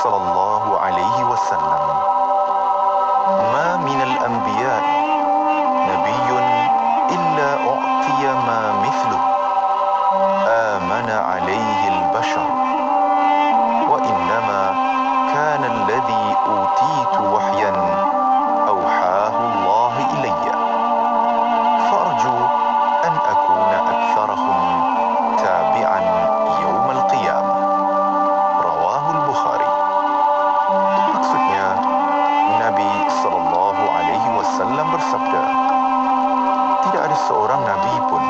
sallallahu alaihi wasallam, "Ma minal anbiya'i nabiyyun illa u'tiya ma mithluhu amana alaihi al-bashar wa innama kana alladhi utitu wahyan awhahu Allah ilayya farju an akuna aktharahum tabi'an yawm al-qiyamah." Rawahul Bukhari. Maksudnya, Nabi sallallahu alaihi wasallam bersabda, tidak ada seorang nabi pun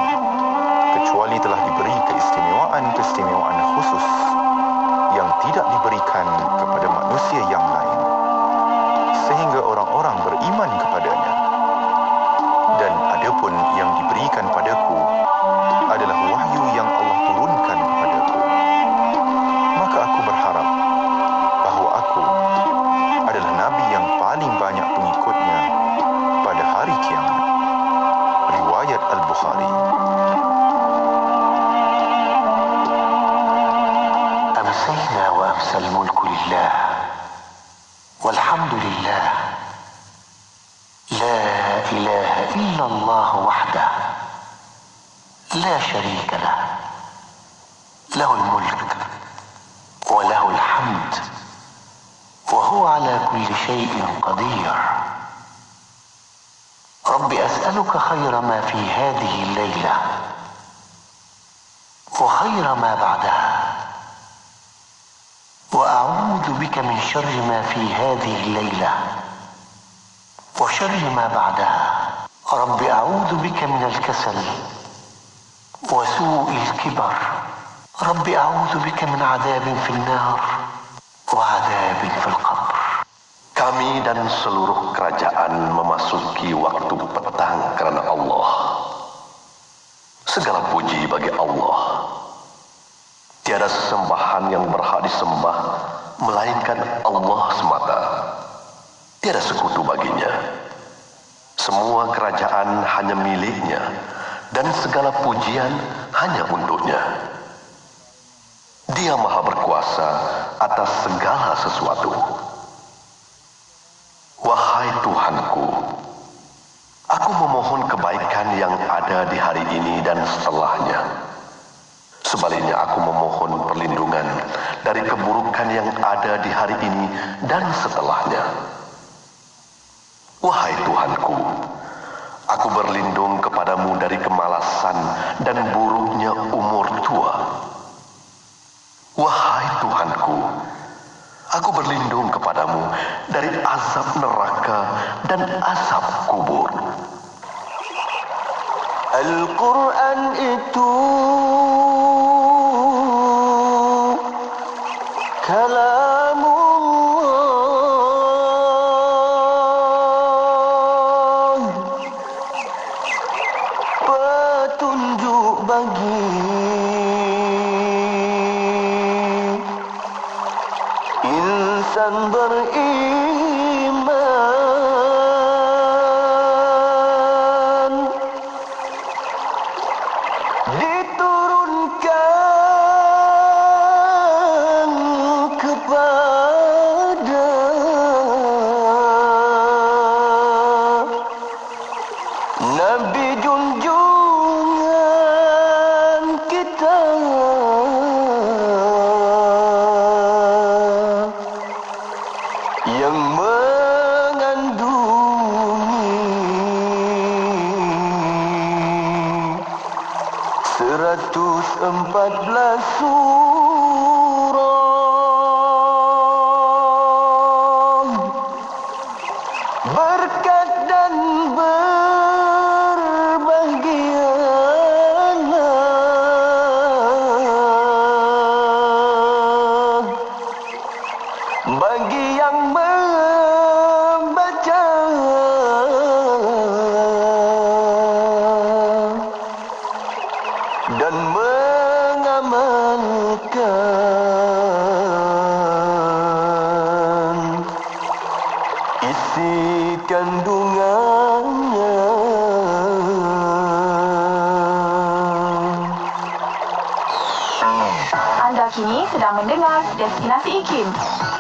kecuali telah diberi keistimewaan khusus yang tidak diberikan kepada manusia yang lain, sehingga orang-orang beriman kepadanya. Dan adapun yang diberikan padaku adalah wahyu yang Allah turunkan kepadaku. Maka aku berharap bahawa aku adalah nabi yang paling banyak pengikutnya pada hari kiamat. Riwayat Al-Bukhari. أمسينا وأمسى الملك لله والحمد لله لا إله إلا الله وحده لا شريك له له الملك وله الحمد وهو على كل شيء قدير. رب أسألك خير ما في هذه الليلة وخير ما بعدها، وأعوذ بك من شر ما في هذه الليلة وشر ما بعدها. رب أعوذ بك من الكسل وسوء الكبر. رب أعوذ بك من عذاب في النار وعذاب في القبر. Kami dan seluruh kerajaan memasuki waktu petang kerana Allah. Segala puji bagi Allah. Tiada sesembahan yang berhak disembah melainkan Allah semata. Tiada sekutu baginya. Semua kerajaan hanya miliknya dan segala pujian hanya untuknya. Dia Maha berkuasa atas segala sesuatu. Wahai Tuhanku, aku memohon kebaikan yang ada di hari ini dan setelahnya. Sebaliknya aku memohon perlindungan dari keburukan yang ada di hari ini dan setelahnya. Wahai Tuhanku, aku berlindung kepadamu dari kemalasan dan buruknya umur tua. Wahai Tuhanku, aku berlindung kepadamu dari azab neraka dan azab kubur. Al-Quran itu kalamullah, petunjuk bagi insan beriman, diturunkan kepada Nabi junjungan kita yang mengandungi 114 surah, berkat dan berbahagialah bagi yang membaca dan mengamalkan isi kandungannya. Anda kini sedang mendengar Destinasi IKIM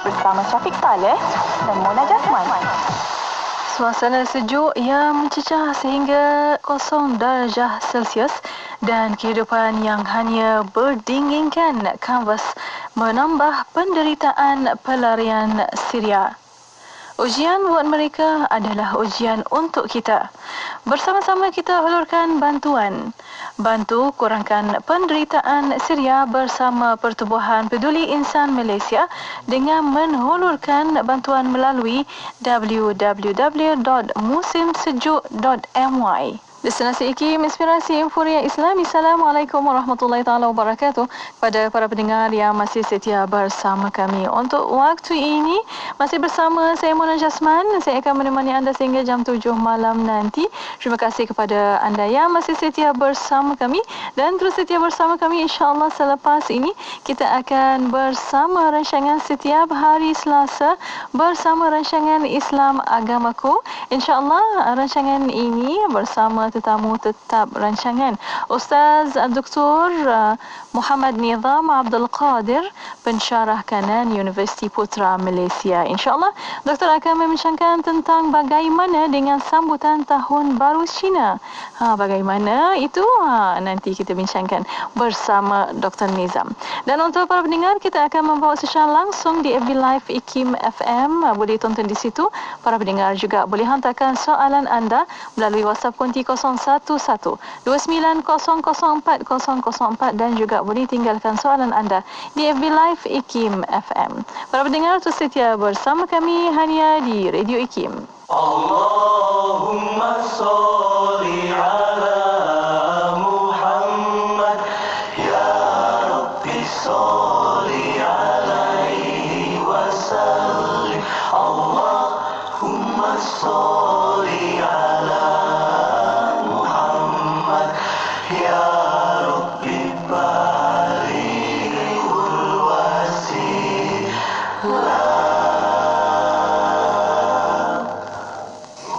bersama Syafiq Saleh dan Mona Jasman. Suasana sejuk yang mencecah sehingga 0 darjah Celsius dan kehidupan yang hanya berdinginkan kanvas menambah penderitaan pelarian Syria. Ujian buat mereka adalah ujian untuk kita. Bersama-sama kita hulurkan bantuan. Bantu kurangkan penderitaan Syria bersama Pertubuhan Peduli Insan Malaysia dengan menghulurkan bantuan melalui www.musimsejuk.my. Destinasi IKIM, Inspirasi Inforia Islami. Assalamualaikum warahmatullahi taala wabarakatuh. Kepada para pendengar yang masih setia bersama kami. Untuk waktu ini, masih bersama saya Mona Jasman. Saya akan menemani anda sehingga jam 7 malam nanti. Terima kasih kepada anda yang masih setia bersama kami. Dan terus setia bersama kami, insyaAllah selepas ini kita akan bersama rancangan setiap hari Selasa bersama rancangan Islam Agamaku. InsyaAllah rancangan ini bersama tetamu tetap rancangan Ustaz Dr. Muhammad Nizam Abdul Qadir, pensyarah kanan Universiti Putra Malaysia. InsyaAllah Doktor akan membincangkan tentang bagaimana dengan sambutan Tahun Baru Cina. Bagaimana itu nanti kita bincangkan bersama Dr. Nizam. Dan untuk para pendengar, kita akan membawa secara langsung di FB Live IKIM FM. Boleh tonton di situ. Para pendengar juga boleh hantarkan soalan anda melalui WhatsApp konti 011-29004004 dan juga boleh tinggalkan soalan anda di FB Live IKIM FM. Para pendengar, terus setia bersama kami hanya di Radio IKIM. Allahumma sholli ala Muhammad, ya Rabbi sholli alaihi wasallim. Allahumma sholli ala Muhammad, ya Rabbi bari'ul wasilah.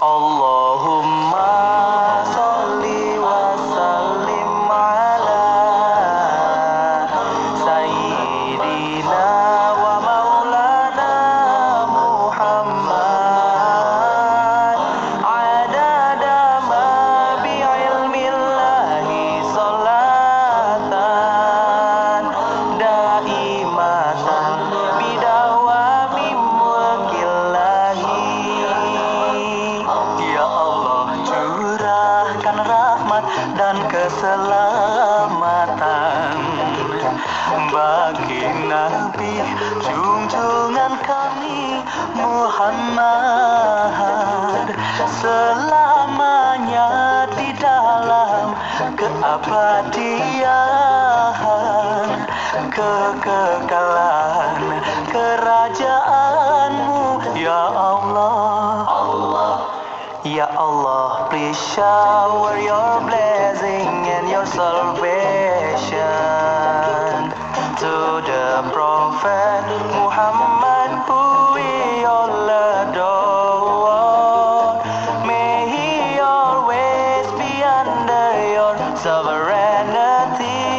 Allahumma sholli wa sallim ala sayyidina wa maulana Muhammad, adada ma bi'ilmillahi salatan daimatan bidawami mulkillahi. Ya Allah, curahkan rahmat dan keselamatan bagi Nabi junjungan kami Muhammad, selamanya di dalam keabadian, kekekalan kerajaanmu. Ya Allah, Ya Allah, please shower your blessing and your salvation to the Prophet Muhammad, who we all adore. May he always be under your sovereignty.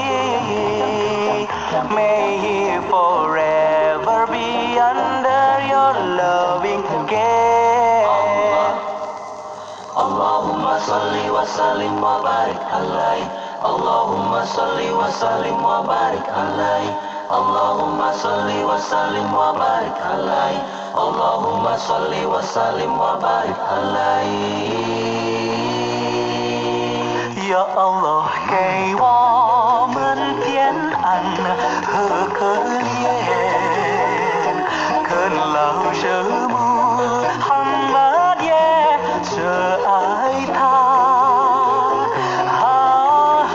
May he forever be under your loving care. Allahumma salli wa sallim wa barik alaihi. Allahumma salli wa sallim wa barik alaihi. Allahumma salli wa sallim wa barik alaihi. Allahumma salli wa sallim wa barik alaihi. Ya Allah, 给我们点燃和可怜，肯老舍木罕玛耶，这爱他，好汉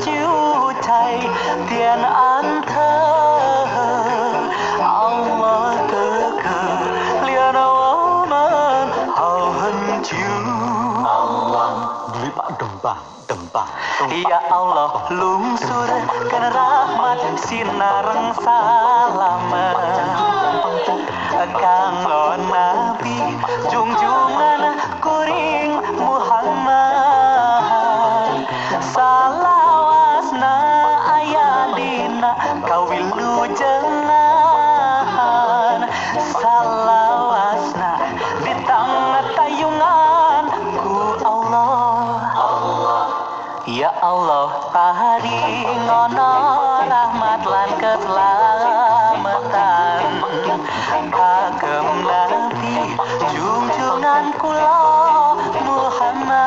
就在点燃他，Allah的可怜我们好很久。Ya Allah, lungsurkan rahmat sinar salam kanggo Nabi junjungan kuring Muhammad, salawasna aya dina lu jangan salawasna di tengah tayungan ku Allah. Ya Allah paringono rahmat lan keselamatan kagem Nabi junjungan kula Muhammad.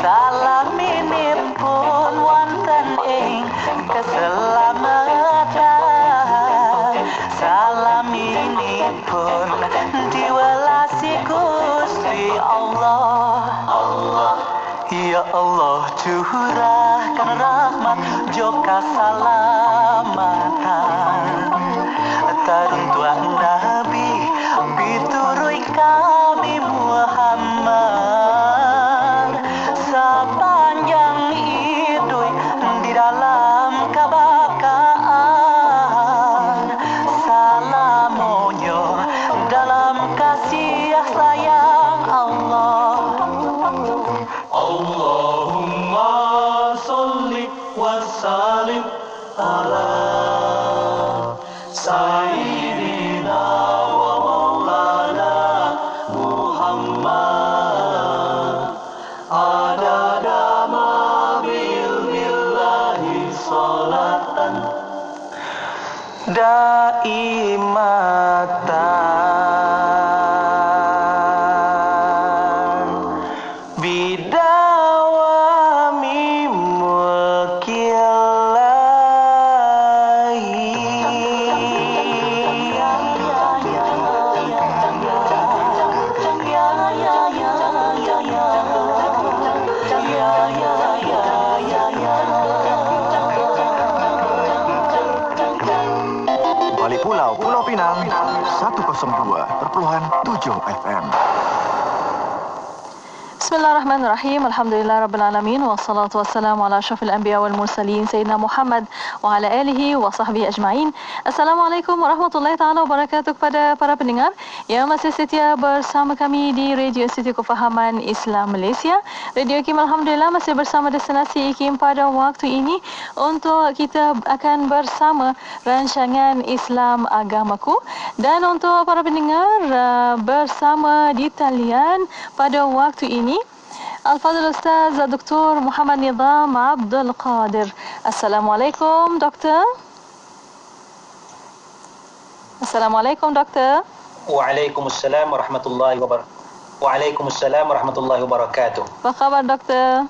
Salaminipun wonten ing keselamatan, salaminipun diwelasi Gusti Allah. Ya Allah curahkan rahmat joka salamatan tarung tuan Nabi piturui kami Muhammad sepanjang hidup di dalam kebakaan salamonyo dalam kasih sayang Allah. Allahumma salli wa sallim ala sayyidina wa maulana Muhammad adada ma billahi salatan daimatan bidawami mulkillahi. Bali Pulau, Pulau Pinang, 102.7 FM. Bismillahirrahmanirrahim. Alhamdulillahirabbil wassalatu wassalamu ala asyrafil anbiya wal mursalin sayyidina Muhammad wa ala alihi wa sahbihi ajma'in. Assalamualaikum warahmatullahi taala wabarakatuh kepada para pendengar yang masih setia bersama kami di Radio City Kefahaman Islam Malaysia. Radio IKIM alhamdulillah masih bersama destinasi IKIM pada waktu ini untuk kita akan bersama rancangan Islam Agamaku, dan untuk para pendengar bersama di talian pada waktu ini Al-Fadhil Ustaz Dr. Muhammad Nizam Abdul Qadir. Assalamualaikum Doktor. Assalamualaikum Doktor. Waalaikumsalam warahmatullahi wabarakatuh. Waalaikumsalam warahmatullahi wabarakatuh. Apa khabar Doktor?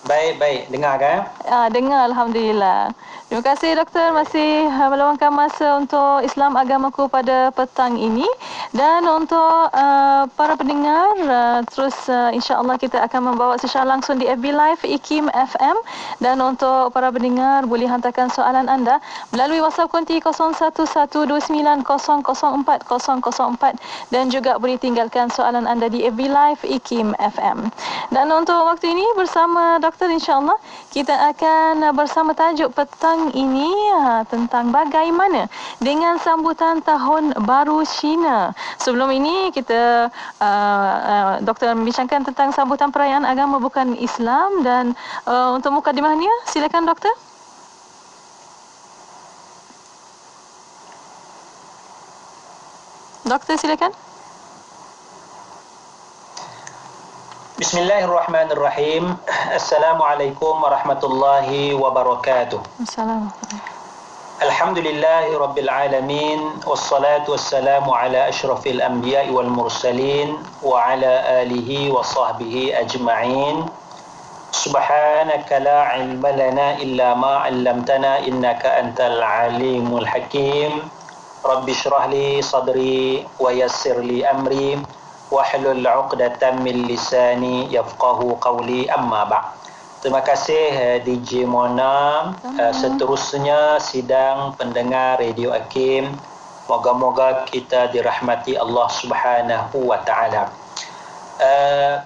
Baik, dengar kan? Dengar alhamdulillah. Terima kasih Doktor masih meluangkan masa untuk Islam Agamaku pada petang ini, dan untuk para pendengar terus insya-Allah kita akan membawa secara langsung di FB Live IKIM FM, dan untuk para pendengar boleh hantarkan soalan anda melalui WhatsApp konti 0112900404 dan juga boleh tinggalkan soalan anda di FB Live IKIM FM. Dan untuk waktu ini bersama Doktor insya-Allah kita akan bersama tajuk petang ini tentang bagaimana dengan sambutan Tahun Baru Cina. Sebelum ini kita Doktor membincangkan tentang sambutan perayaan agama bukan Islam, dan untuk mukadimahnya silakan Doktor. Doktor silakan. Bismillahirrahmanirrahim. Assalamualaikum warahmatullahi wabarakatuh. Assalamualaikum. Alhamdulillahi rabbil alamin, wassalatu wassalamu ala asyrafil anbiya'i wal mursalin wa ala alihi wa sahbihi ajma'in. Subhanaka la ilma lana illa ma 'allamtana innaka antal alimul hakim. Rabbi shrah li sadri wa yassir li amri wahlul 'uqdatam min lisani yafqahu qawli, amma ba'd. Terima kasih DJ Mona. Seterusnya sidang pendengar Radio Hakim, moga-moga kita dirahmati Allah Subhanahu wa taala.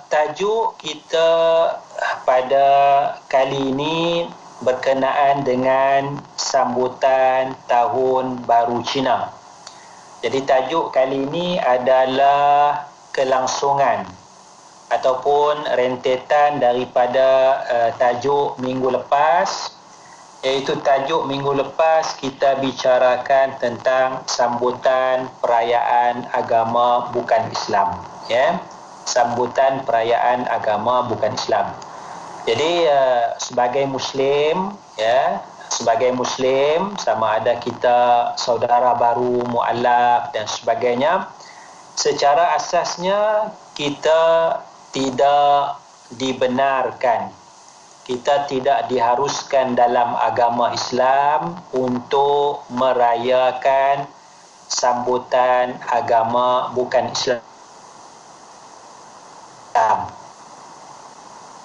Tajuk kita pada kali ini berkenaan dengan sambutan Tahun Baru Cina. Jadi tajuk kali ini adalah kelangsungan ataupun rentetan daripada tajuk minggu lepas, iaitu tajuk minggu lepas kita bicarakan tentang sambutan perayaan agama bukan Islam, ya. Sambutan perayaan agama bukan Islam. Jadi sebagai muslim, ya, sebagai muslim, sama ada kita saudara baru, mualaf dan sebagainya, secara asasnya kita tidak dibenarkan, kita tidak diharuskan dalam agama Islam untuk merayakan sambutan agama bukan Islam.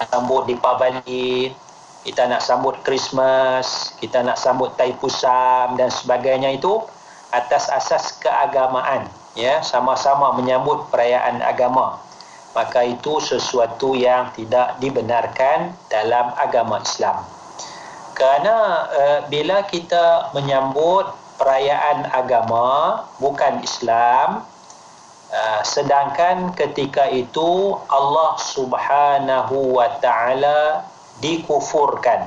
Sambut Deepavali, kita nak sambut Christmas, kita nak sambut Taipusam dan sebagainya, itu atas asas keagamaan, ya, sama-sama menyambut perayaan agama. Maka itu sesuatu yang tidak dibenarkan dalam agama Islam. Kerana bila kita menyambut perayaan agama bukan Islam, sedangkan ketika itu Allah Subhanahu wa Ta'ala dikufurkan.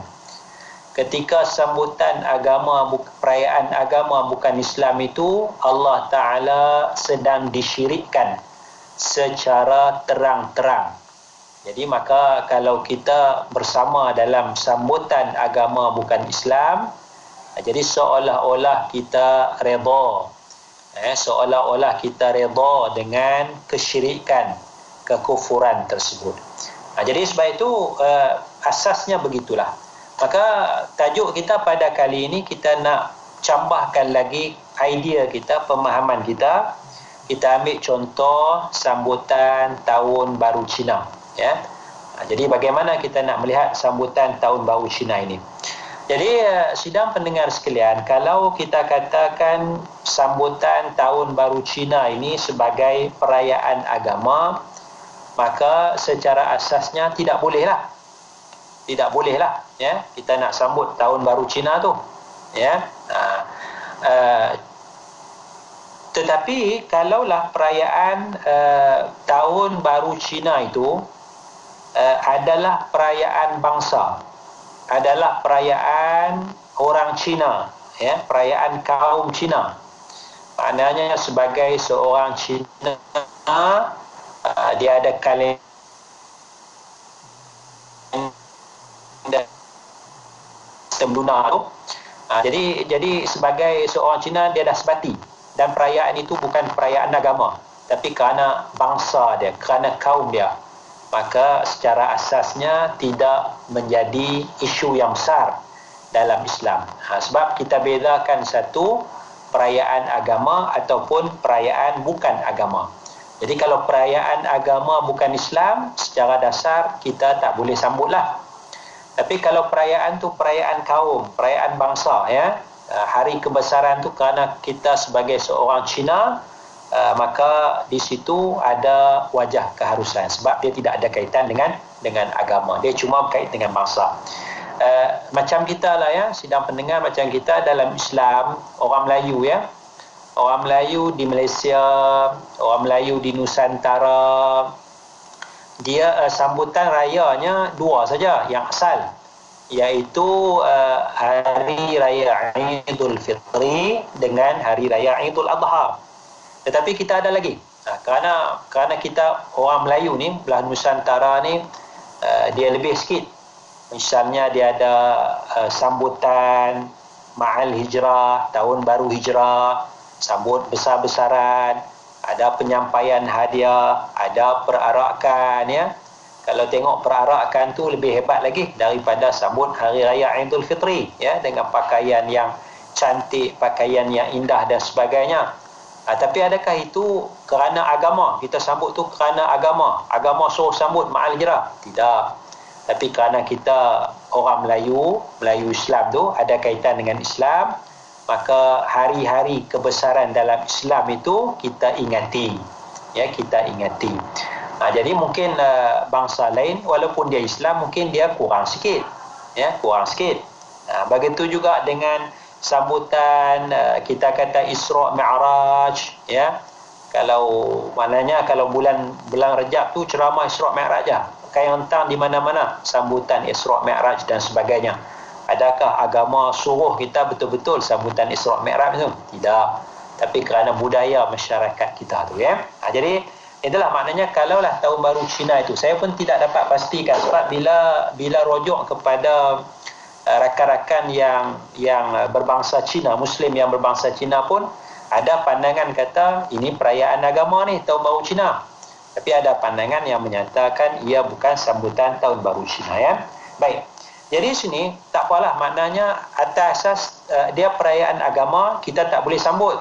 Ketika sambutan agama, perayaan agama bukan Islam itu, Allah Ta'ala sedang disyirikkan secara terang-terang. Jadi maka kalau kita bersama dalam sambutan agama bukan Islam, jadi seolah-olah kita redha, seolah-olah kita redha dengan kesyirikan, kekufuran tersebut. Jadi sebab itu asasnya begitulah. Maka tajuk kita pada kali ini, kita nak cambahkan lagi idea kita, pemahaman kita. Kita ambil contoh sambutan Tahun Baru Cina, ya. Jadi bagaimana kita nak melihat sambutan Tahun Baru Cina ini? Jadi sidang pendengar sekalian, kalau kita katakan sambutan Tahun Baru Cina ini sebagai perayaan agama, maka secara asasnya tidak bolehlah. Tidak bolehlah, ya. Kita nak sambut Tahun Baru Cina tu, ya. Tetapi kalaulah perayaan Tahun Baru Cina itu adalah perayaan bangsa, adalah perayaan orang Cina, ya, perayaan kaum Cina. Maknanya sebagai seorang Cina, dia ada kalender sistem lunar tu. Jadi sebagai seorang Cina, dia dah sebati. Dan perayaan itu bukan perayaan agama, tapi kerana bangsa dia, kerana kaum dia, maka secara asasnya tidak menjadi isu yang besar dalam Islam. Sebab kita bezakan satu perayaan agama ataupun perayaan bukan agama. Jadi kalau perayaan agama bukan Islam, secara dasar kita tak boleh sambutlah. Tapi kalau perayaan tu perayaan kaum, perayaan bangsa, ya, hari kebesaran tu kerana kita sebagai seorang Cina, maka di situ ada wajah keharusan, sebab dia tidak ada kaitan dengan agama, dia cuma berkait dengan bangsa. Macam kita lah, ya, sidang pendengar, macam kita dalam Islam, orang Melayu, ya, orang Melayu di Malaysia, orang Melayu di Nusantara, dia sambutan rayanya dua saja yang asal, iaitu Hari Raya Aidul Fitri dengan Hari Raya Aidul Adha. Tetapi kita ada lagi, kerana kita orang Melayu ni, belah Nusantara ni, dia lebih sikit. Misalnya dia ada sambutan Ma'al Hijrah, Tahun Baru Hijrah, sambut besar-besaran, ada penyampaian hadiah, ada perarakan, ya. Kalau tengok perarakan tu lebih hebat lagi daripada sambut Hari Raya Aidul Fitri, ya, dengan pakaian yang cantik, pakaian yang indah dan sebagainya. Tapi adakah itu kerana agama? Kita sambut tu kerana agama suruh sambut Ma'al Hijrah? Tidak. Tapi kerana kita orang Melayu Islam tu ada kaitan dengan Islam, maka hari-hari kebesaran dalam Islam itu kita ingati, ya, kita ingati. Jadi mungkin bangsa lain walaupun dia Islam, mungkin dia kurang sikit, ya, kurang sikit. Begitu juga dengan sambutan kita kata Isra' Mi'raj, ya. Kalau maknanya kalau bulan Rejab tu ceramah Isra' Mi'raj je, kain rentang di mana-mana sambutan Isra' Mi'raj dan sebagainya. Adakah agama suruh kita betul-betul sambutan Isra' Mi'raj tu? Tidak. Tapi kerana budaya masyarakat kita tu, ya. Jadi itulah maknanya kalaulah tahun baru Cina itu, saya pun tidak dapat pastikan sebab bila rujuk kepada rakan-rakan yang berbangsa Cina, Muslim yang berbangsa Cina pun ada pandangan kata ini perayaan agama ni, tahun baru Cina. Tapi ada pandangan yang menyatakan ia bukan sambutan tahun baru Cina, ya. Baik. Jadi sini tak apalah, maknanya atas asas dia perayaan agama kita tak boleh sambut.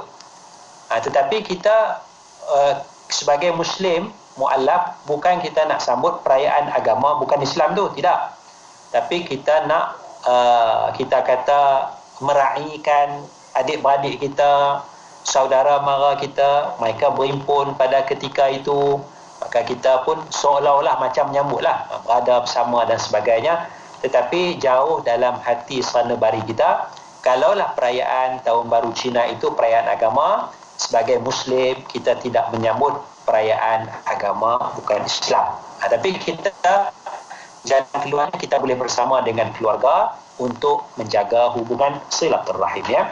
Tetapi kita sebagai Muslim mu'allaf, bukan kita nak sambut perayaan agama bukan Islam tu, tidak. Tapi kita nak kita kata meraihkan adik-beradik kita, saudara mara kita, mereka berimpun pada ketika itu, maka kita pun seolah-olah macam menyambutlah, berada bersama dan sebagainya. Tetapi jauh dalam hati sanubari kita, kalaulah perayaan tahun baru Cina itu perayaan agama, sebagai Muslim kita tidak menyambut perayaan agama bukan Islam. Tapi kita jalan keluarnya kita boleh bersama dengan keluarga untuk menjaga hubungan silaturahim, ya.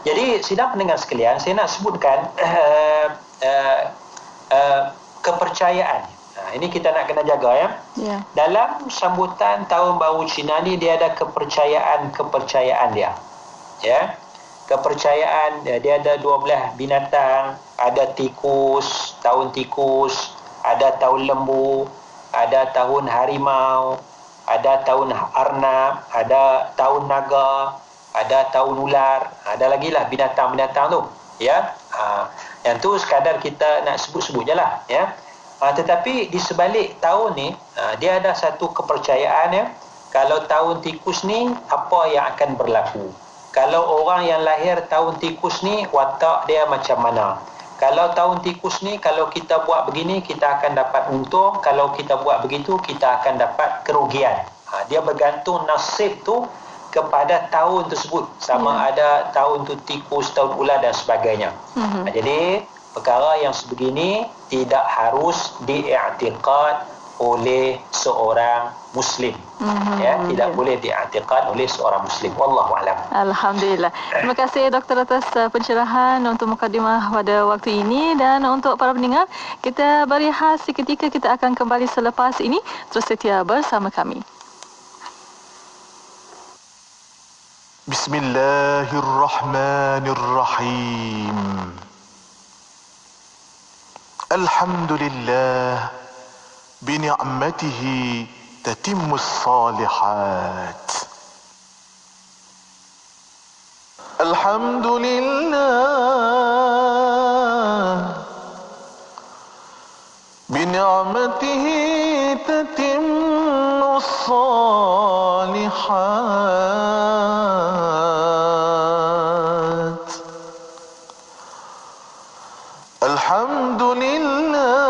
Jadi sidang pendengar sekalian, saya nak sebutkan kepercayaan. Ini kita nak kena jaga, ya. Ya. Dalam sambutan tahun baru Cina ni dia ada kepercayaan dia. Ya. Kepercayaan dia ada 12 binatang, ada tikus, tahun tikus, ada tahun lembu, ada tahun harimau, ada tahun arnab, ada tahun naga, ada tahun ular, ada lagi lah binatang-binatang tu, ya. Yang tu sekadar kita nak sebut-sebut je lah, ya. Tetapi di sebalik tahun ni dia ada satu kepercayaan, ya. Kalau tahun tikus ni apa yang akan berlaku? Kalau orang yang lahir tahun tikus ni watak dia macam mana? Kalau tahun tikus ni, kalau kita buat begini kita akan dapat untung, kalau kita buat begitu kita akan dapat kerugian. Dia bergantung nasib tu kepada tahun tersebut, sama ada tahun tu tikus, tahun ular dan sebagainya. Jadi perkara yang sebegini tidak harus diiktikad oleh seorang Muslim. Ya, tidak boleh diiktikad oleh seorang Muslim. Wallahu a'lam. Alhamdulillah. Terima kasih Doktor atas pencerahan untuk mukadimah pada waktu ini, dan untuk para pendengar, kita berehat seketika, kita akan kembali selepas ini. Terus setia bersama kami. Bismillahirrahmanirrahim. Alhamdulillah, bini'matihi tatimmus salihat. Alhamdulillah, bini'matihi tatimmus salihat. Alhamdulillah,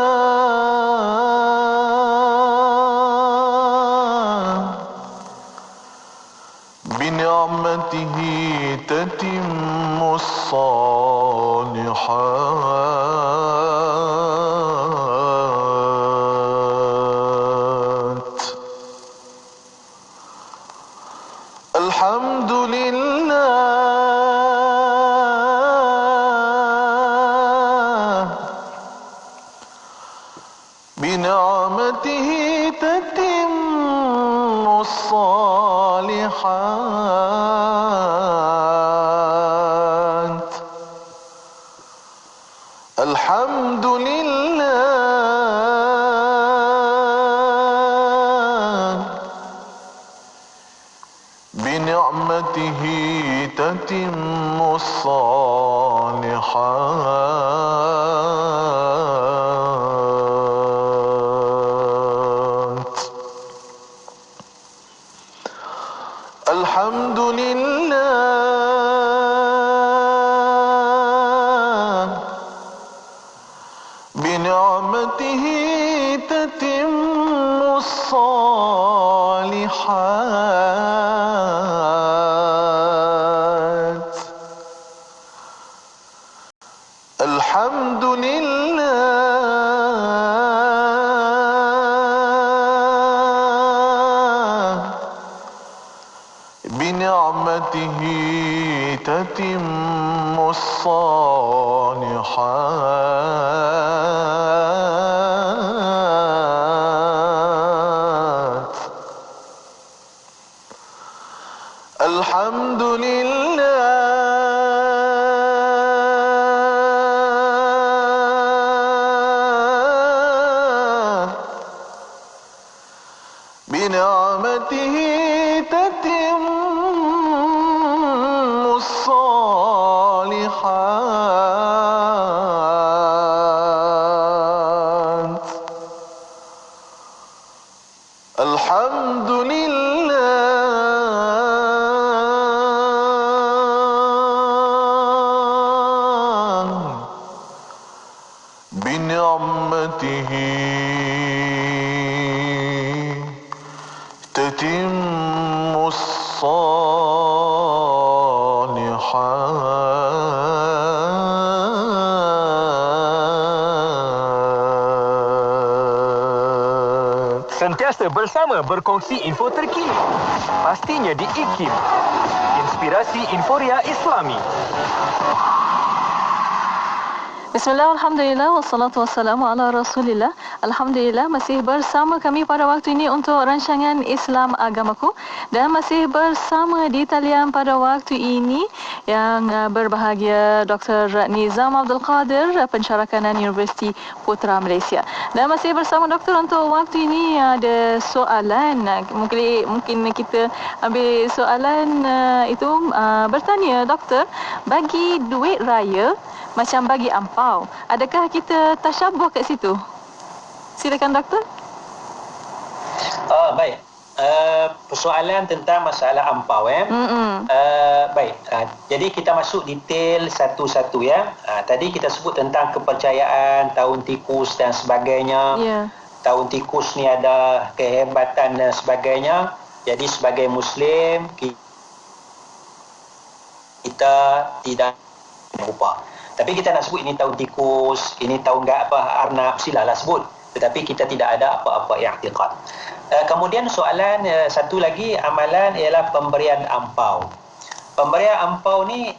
bini'matihi tatimmus salihat. Alhamdulillah, bini'matihi tatimmus salihat. Alhamdulillah, bini'matihi tatimmus salihat. Alhamdulillah, bini'matihi tatimmus salihat. Alhamdulillah, تتم الصالحات الحمد لله بنعمته تتم الصالحات الحمد لله بنعمته تتم الصالحات. Sentiasa bersama berkongsi info terkini. Pastinya di IKIM. Inspirasi Inforia Islami. Bismillah, alhamdulillah, wassalatu wassalamu ala rasulillah. Alhamdulillah, masih bersama kami pada waktu ini untuk rancangan Islam Agamaku. Dan masih bersama di talian pada waktu ini yang berbahagia Dr. Nizam Abdul Qadir, pensyarah kanan Universiti Putra Malaysia. Dan masih bersama doktor untuk waktu ini ada soalan. Mungkin kita ambil soalan itu bertanya, doktor, bagi duit raya macam bagi ampau, adakah kita tasyabuh kat situ? Silakan doktor. Baik. Persoalan tentang masalah ampau baik. Jadi kita masuk detail satu-satu ya. Tadi kita sebut tentang kepercayaan tahun tikus dan sebagainya. Tahun tikus ni ada kehebatan dan sebagainya. Jadi sebagai Muslim kita tidak lupa. Tapi kita nak sebut ini tahun tikus, ini tahun arnab, silalah sebut. Tetapi kita tidak ada apa-apa i'tiqad. Kemudian soalan satu lagi amalan ialah pemberian ampau. Pemberian ampau ni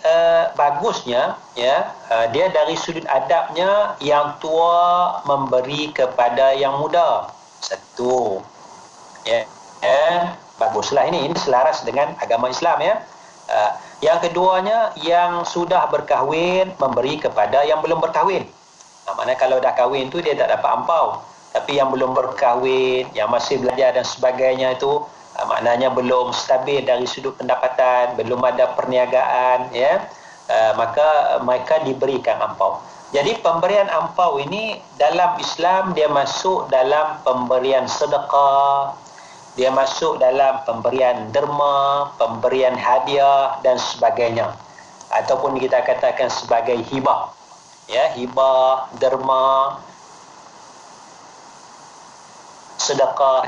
bagusnya ya, dia dari sudut adabnya yang tua memberi kepada yang muda. Satu. Ya, baguslah ini selaras dengan agama Islam ya. Yang keduanya, yang sudah berkahwin memberi kepada yang belum berkahwin. Maknanya kalau dah kahwin tu dia tak dapat ampau. Tapi yang belum berkahwin, yang masih belajar dan sebagainya itu, maknanya belum stabil dari sudut pendapatan, belum ada perniagaan ya, maka mereka diberikan ampau. Jadi pemberian ampau ini dalam Islam dia masuk dalam pemberian sedekah, dia masuk dalam pemberian derma, pemberian hadiah dan sebagainya. Ataupun kita katakan sebagai hibah. Ya, hibah, derma, sedekah,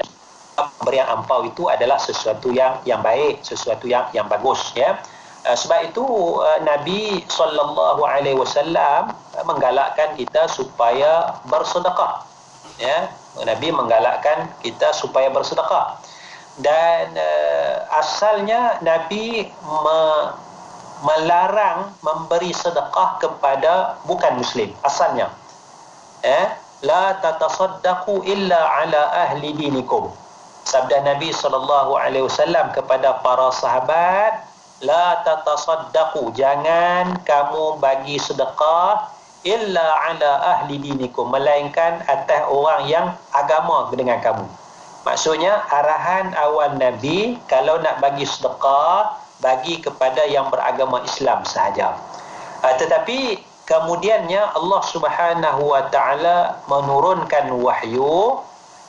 pemberian ampau itu adalah sesuatu yang baik, sesuatu yang bagus ya. Sebab itu Nabi SAW menggalakkan kita supaya bersedekah. Ya, Nabi menggalakkan kita supaya bersedekah. Dan asalnya Nabi melarang memberi sedekah kepada bukan Muslim. Asalnya la tatasaddaqu illa ala ahli dinikum. Sabda Nabi SAW kepada para sahabat, la tatasaddaqu, jangan kamu bagi sedekah illa ala ahli dinikum, melainkan atas orang yang agama dengan kamu. Maksudnya arahan awal Nabi, kalau nak bagi sedekah, bagi kepada yang beragama Islam sahaja. Tetapi kemudiannya Allah Subhanahu wa taala menurunkan wahyu,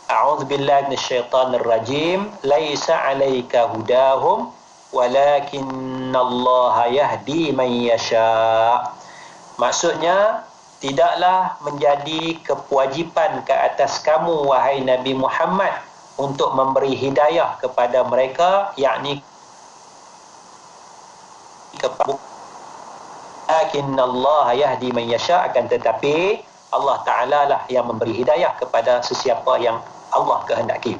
a'udzubillahi minasyaitonir rajim, laisa 'alaika hudahum walakinnallaha yahdi man yasha. Maksudnya tidaklah menjadi kewajipan ke atas kamu wahai Nabi Muhammad untuk memberi hidayah kepada mereka, yakni kepada lakinnallaha yahdi man yasha, akan tetapi Allah Ta'ala lah yang memberi hidayah kepada sesiapa yang Allah kehendaki.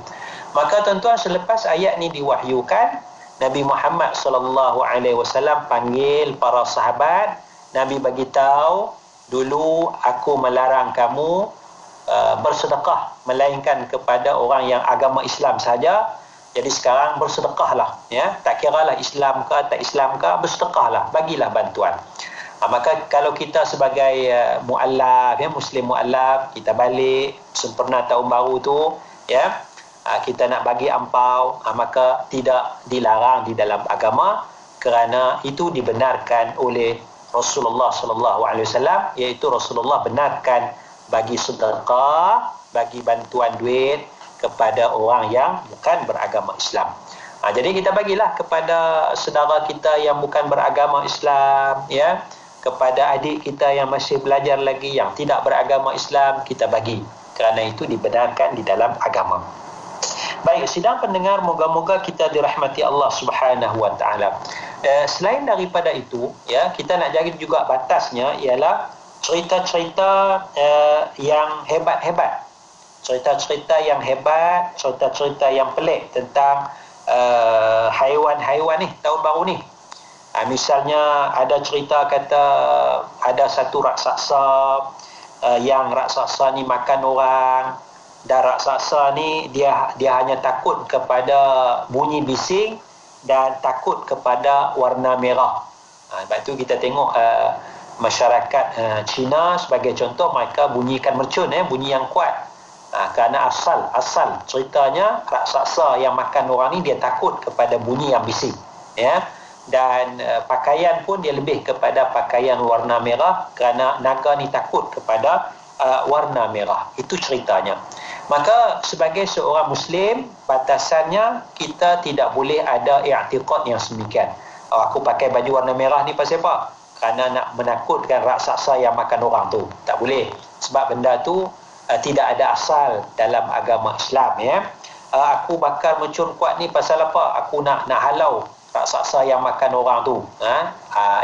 Maka tuan-tuan, selepas ayat ni diwahyukan, Nabi Muhammad sallallahu alaihi wasallam panggil para sahabat. Nabi bagi tahu, dulu aku melarang kamu bersedekah melainkan kepada orang yang agama Islam saja. Jadi sekarang bersedekahlah, ya. Tak kiralah Islam ke tak Islam ke, bersedekahlah, bagilah bantuan. Maka kalau kita sebagai muallaf, ya, muslim muallaf, kita balik sempena tahun baru tu, ya, kita nak bagi ampau, maka tidak dilarang di dalam agama, kerana itu dibenarkan oleh Rasulullah sallallahu alaihi wasallam, iaitu Rasulullah benarkan bagi sedekah, bagi bantuan duit kepada orang yang bukan beragama Islam. Jadi kita bagilah kepada saudara kita yang bukan beragama Islam, ya, kepada adik kita yang masih belajar lagi yang tidak beragama Islam, kita bagi, kerana itu dibenarkan di dalam agama. Baik, sidang pendengar, moga-moga kita dirahmati Allah Subhanahu wa taala. Selain daripada itu, ya, kita nak jaga juga batasnya, ialah cerita-cerita yang hebat-hebat. Cerita-cerita yang hebat, cerita-cerita yang pelik tentang haiwan-haiwan ni, tahun baru ni. Misalnya ada cerita kata ada satu raksasa, yang raksasa ni makan orang, dan raksasa ni dia hanya takut kepada bunyi bising dan takut kepada warna merah. Sebab tu kita tengok masyarakat Cina sebagai contoh, mereka bunyikan mercun, bunyi yang kuat. Kerana asal ceritanya raksasa yang makan orang ni dia takut kepada bunyi yang bising, ya. Dan pakaian pun dia lebih kepada pakaian warna merah, kerana naga ni takut kepada warna merah. Itu ceritanya. Maka sebagai seorang Muslim, batasannya kita tidak boleh ada i'tiqad yang sedemikian. Aku pakai baju warna merah ni pasal apa? Kerana nak menakutkan raksasa yang makan orang tu. Tak boleh. Sebab benda tu tidak ada asal dalam agama Islam, ya. Aku bakar mercun kuat ni pasal apa? Aku nak halau raksasa yang makan orang tu.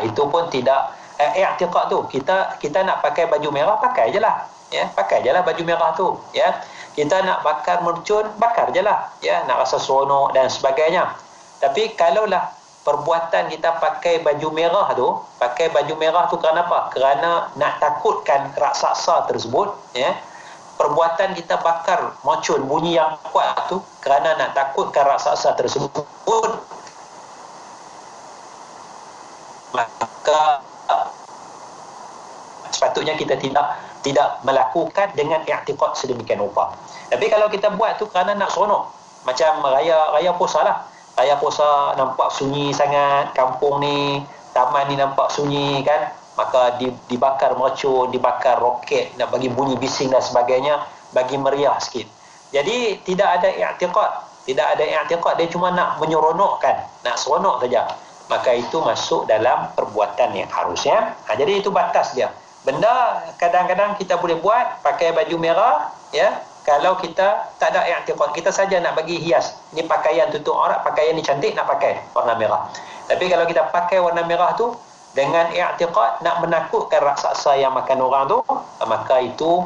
Itu pun tidak i'tiqad tu. Kita nak pakai baju merah, pakai je lah, ya. Pakai je lah baju merah tu, ya. Kita nak bakar mercun, bakar je lah, ya. Nak rasa seronok dan sebagainya. Tapi kalaulah perbuatan kita pakai baju merah tu kerana apa? Kerana nak takutkan raksasa tersebut, ya. Perbuatan kita bakar mercun bunyi yang kuat tu kerana nak takutkan raksasa tersebut, maka sepatutnya kita tidak melakukan dengan i'tiqad sedemikian rupa. Tapi kalau kita buat tu kerana nak seronok, macam raya puasa lah. Raya puasa nampak sunyi sangat, kampung ni, taman ni nampak sunyi kan, maka dibakar mercun, dibakar roket, nak bagi bunyi bising dan sebagainya, bagi meriah sikit. Jadi tidak ada i'tiqad, dia cuma nak menyeronokkan, nak seronok saja. Maka itu masuk dalam perbuatan yang harusnya. Jadi itu batas dia. Benda kadang-kadang kita boleh buat pakai baju merah, ya, kalau kita tak ada i'tiqad, kita saja nak bagi hias. Ni pakaian tutup aurat, pakaian ni cantik, nak pakai warna merah. Tapi kalau kita pakai warna merah tu dengan i'tiqad nak menakutkan raksasa yang makan orang tu, maka itu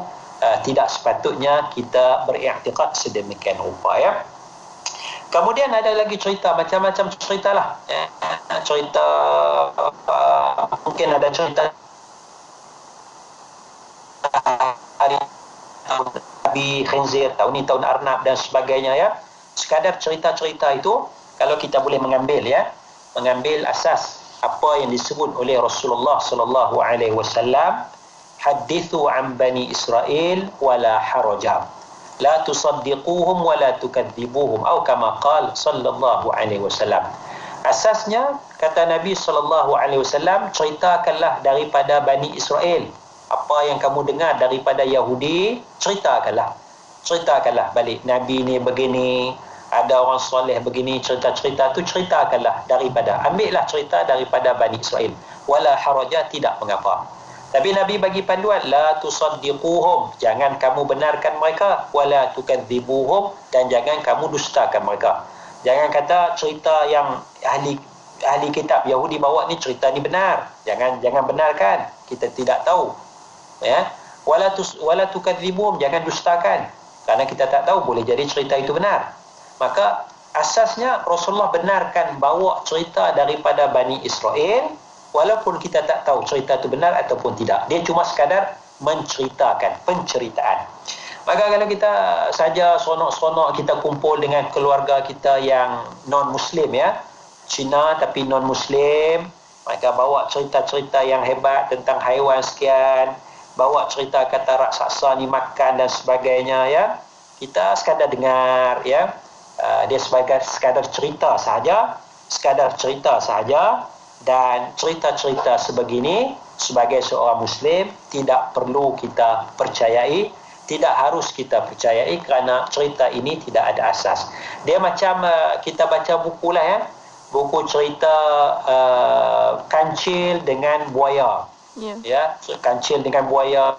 tidak sepatutnya kita beriktikad sedemikian rupa, ya. Kemudian ada lagi cerita, macam-macam cerita lah, ya. Cerita mungkin ada cerita hari Nabi Khinzir, tahun ni tahun Arnab dan sebagainya, ya. Sekadar cerita-cerita itu kalau kita boleh mengambil asas apa yang disebut oleh Rasulullah sallallahu alaihi wasallam, hadithu an bani Israel wala haraja, la tusaddiquhum wala tukadzibuhum, atau kama qala sallallahu alaihi wasallam. Asasnya kata Nabi sallallahu alaihi wasallam, ceritakanlah daripada Bani Israel apa yang kamu dengar daripada Yahudi, ceritakanlah balik. Nabi ni begini, ada orang soleh begini, cerita-cerita tu ceritakanlah ambillah cerita daripada Bani Israel. Wala haraja, tidak mengapa. Tapi Nabi bagi panduan, la tusaddiquhum, jangan kamu benarkan mereka, wala tukadzibuhum, dan jangan kamu dustakan mereka. Jangan kata cerita yang ahli kitab Yahudi bawa ni cerita ni benar, jangan benarkan, kita tidak tahu, ya. Wala tukadzibuhum, jangan dustakan, kerana kita tak tahu, boleh jadi cerita itu benar. Maka asasnya Rasulullah benarkan bawa cerita daripada Bani Israel, walaupun kita tak tahu cerita itu benar ataupun tidak. Dia cuma sekadar menceritakan, penceritaan. Maka kalau kita saja seronok-seronok kita kumpul dengan keluarga kita yang non-Muslim ya, Cina tapi non-Muslim, maka bawa cerita-cerita yang hebat tentang haiwan sekian, bawa cerita kata raksasa ni makan dan sebagainya ya. Kita sekadar dengar ya. Dia sebagai sekadar cerita sahaja, dan cerita-cerita sebegini sebagai seorang Muslim tidak perlu kita percayai, tidak harus kita percayai kerana cerita ini tidak ada asas. Dia macam kita baca buku lah ya, buku cerita kancil dengan buaya. Ya, kancil dengan buaya,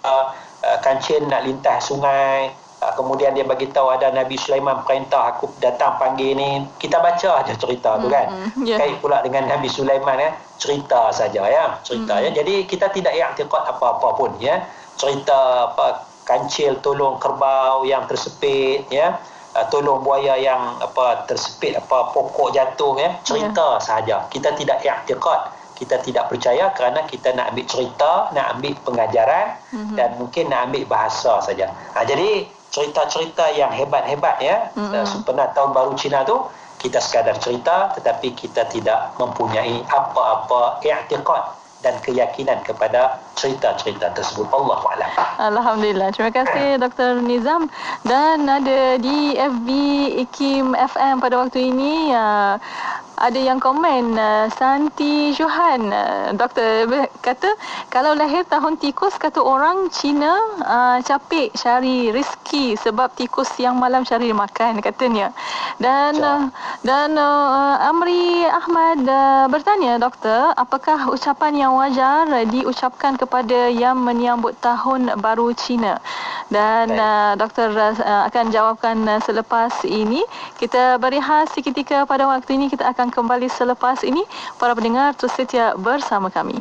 kancil nak lintas sungai. Kemudian dia bagi tahu ada Nabi Sulaiman perintah aku datang panggil ni. Kita baca aja cerita tu kan. Kait pula dengan Nabi Sulaiman ya, cerita saja ya, cerita ya. Jadi kita tidak i'tiqad apa-apa pun ya. Cerita apa kancil tolong kerbau yang tersepit ya, tolong buaya yang apa tersepit apa pokok jatuh ya, cerita sahaja. Kita tidak i'tiqad, kita tidak percaya kerana kita nak ambil cerita, nak ambil pengajaran dan mungkin nak ambil bahasa saja. Jadi cerita-cerita yang hebat-hebat ya, pernah tahun baru Cina tu kita sekadar cerita tetapi kita tidak mempunyai apa-apa i'tiqad dan keyakinan kepada cerita-cerita tersebut. Allahu a'lam. Alhamdulillah. Terima kasih Dr. Nizam. Dan ada di FB IKIM FM pada waktu ini ada yang komen Santi Johan. Doktor kata kalau lahir tahun tikus, kata orang Cina capek cari rezeki sebab tikus yang malam cari makan katanya. Dan Amri Ahmad bertanya, doktor, apakah ucapan yang wajar diucapkan kepada yang menyambut tahun baru Cina? Dan doktor akan jawabkan selepas ini. Kita berehat seketika pada waktu ini. Kita akan kembali selepas ini. Para pendengar terus setia bersama kami.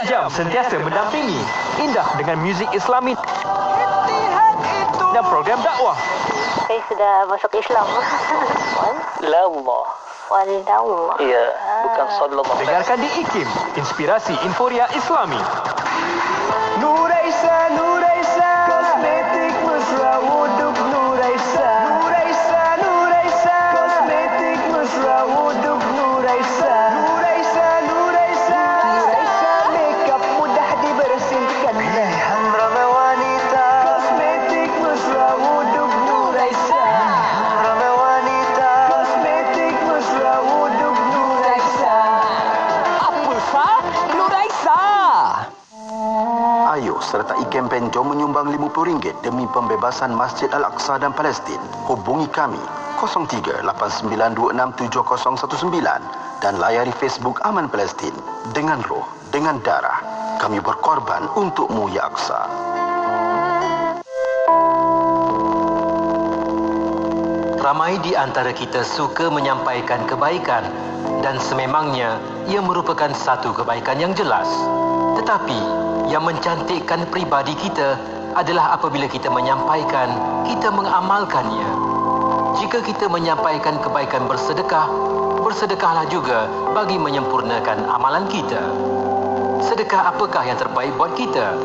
Jam sentiasa mendampingi indah dengan muzik Islami dan program dakwah. Saya sudah masuk Islam. Allah. Wallahu. Ya, bukan sallallahu. Dengarkan di IKIM, Inspirasi Inforia Islami. Nuraisa, Nuraisa, kosmetik mesra wuduk Nuraisa. Nuraisa, Nuraisa, kosmetik mesra wuduk Nuraisa. Nuraisa, Nuraisa, Nuraisa, makeup mudah dibersihkan. Pilihan ramai wanita, kosmetik mesra wuduk Nuraisa. Ramai wanita, kosmetik mesra wuduk Nuraisa. Apa sah? Nuraisa. Ayo sertai kempen Jom menyumbang RM50 demi pembebasan Masjid Al-Aqsa dan Palestin. Hubungi kami 0389267019 dan layari Facebook Aman Palestin. Dengan roh, dengan darah, kami berkorban untukmu ya Aqsa. Ramai di antara kita suka menyampaikan kebaikan dan sememangnya ia merupakan satu kebaikan yang jelas. Tetapi yang mencantikkan pribadi kita adalah apabila kita menyampaikan, kita mengamalkannya. Jika kita menyampaikan kebaikan bersedekah, bersedekahlah juga bagi menyempurnakan amalan kita. Sedekah apakah yang terbaik buat kita?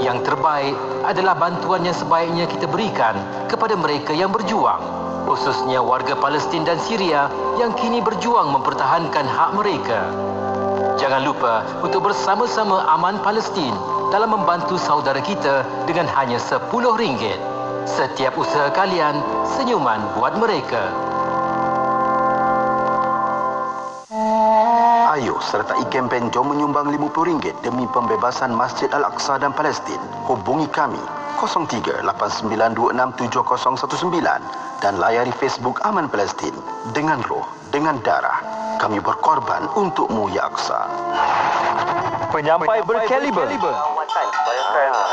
Yang terbaik adalah bantuan yang sebaiknya kita berikan kepada mereka yang berjuang, khususnya warga Palestin dan Syria yang kini berjuang mempertahankan hak mereka. Jangan lupa untuk bersama-sama Aman Palestin dalam membantu saudara kita dengan hanya RM10. Setiap usaha kalian, senyuman buat mereka. Ayo sertai kempen Jom menyumbang RM50 demi pembebasan Masjid Al-Aqsa dan Palestin. Hubungi kami 0389267019 dan layari Facebook Aman Palestin. Dengan roh, dengan darah, kami berkorban untukmu ya Aqsa. Penyampai berkaliber.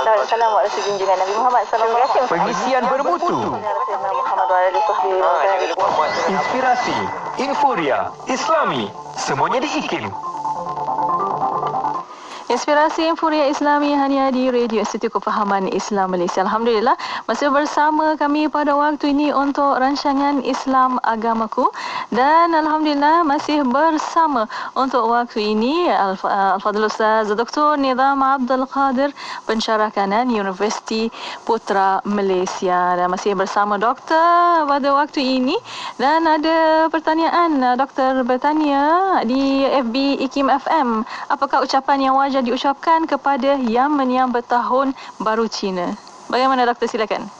Assalamualaikum junjungan Nabi Muhammad sallallahu alaihi wasallam. Pengisian bermutu. Inspirasi, Inforia, Islami, semuanya di IKIM. Inspirasi Infuria Islami hanya di Radio Institut Kefahaman Islam Malaysia. Alhamdulillah, masih bersama kami pada waktu ini untuk rancangan Islam Agamaku, dan alhamdulillah masih bersama untuk waktu ini Al-Fadhil Ustaz Dr. Nizam Abdul Qadir, pensyarah kanan Universiti Putra Malaysia, dan masih bersama doktor pada waktu ini. Dan ada pertanyaan, doktor bertanya di FB IKIM FM, apakah ucapan yang wajar diucapkan kepada yang menyambut tahun baru Cina? Bagaimana doktor, silakan.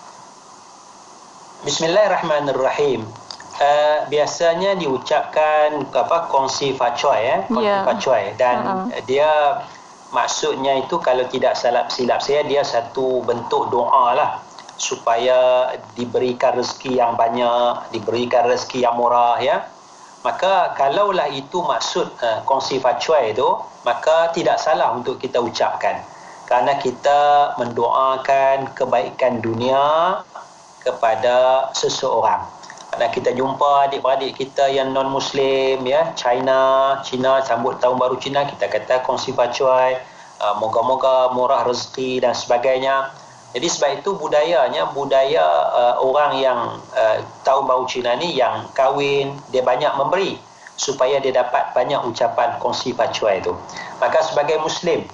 Bismillahirrahmanirrahim. Biasanya diucapkan kongsi facoy, kongsi facoy, dan dia maksudnya itu kalau tidak silap saya, dia satu bentuk doa lah supaya diberikan rezeki yang banyak, diberikan rezeki yang murah, ya. Maka kalaulah itu maksud kongsi facuai itu, maka tidak salah untuk kita ucapkan, kerana kita mendoakan kebaikan dunia kepada seseorang. Kerana kita jumpa adik-beradik kita yang non-Muslim, ya, China sambut tahun baru Cina, kita kata kongsi facuai, moga-moga murah rezeki dan sebagainya. Jadi sebab itu budaya orang yang tahun baru Cina ni yang kahwin, dia banyak memberi supaya dia dapat banyak ucapan kongsi facuai itu. Maka sebagai Muslim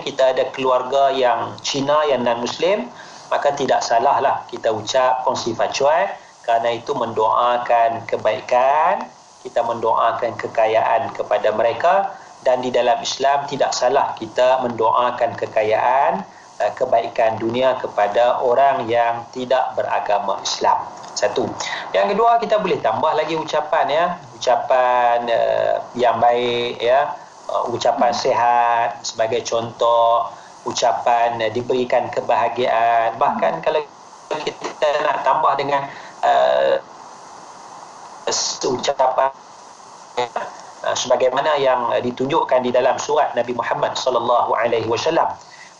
kita ada keluarga yang Cina yang non-Muslim, maka tidak salah lah kita ucap kongsi facuai, kerana itu mendoakan kebaikan, kita mendoakan kekayaan kepada mereka. Dan di dalam Islam tidak salah kita mendoakan kekayaan, kebaikan dunia kepada orang yang tidak beragama Islam. Satu. Yang kedua, kita boleh tambah lagi ucapan, ya, ucapan yang baik, ya, ucapan sehat sebagai contoh, ucapan diberikan kebahagiaan. Bahkan kalau kita nak tambah dengan ucapan sebagaimana yang ditunjukkan di dalam surat Nabi Muhammad sallallahu alaihi wasallam.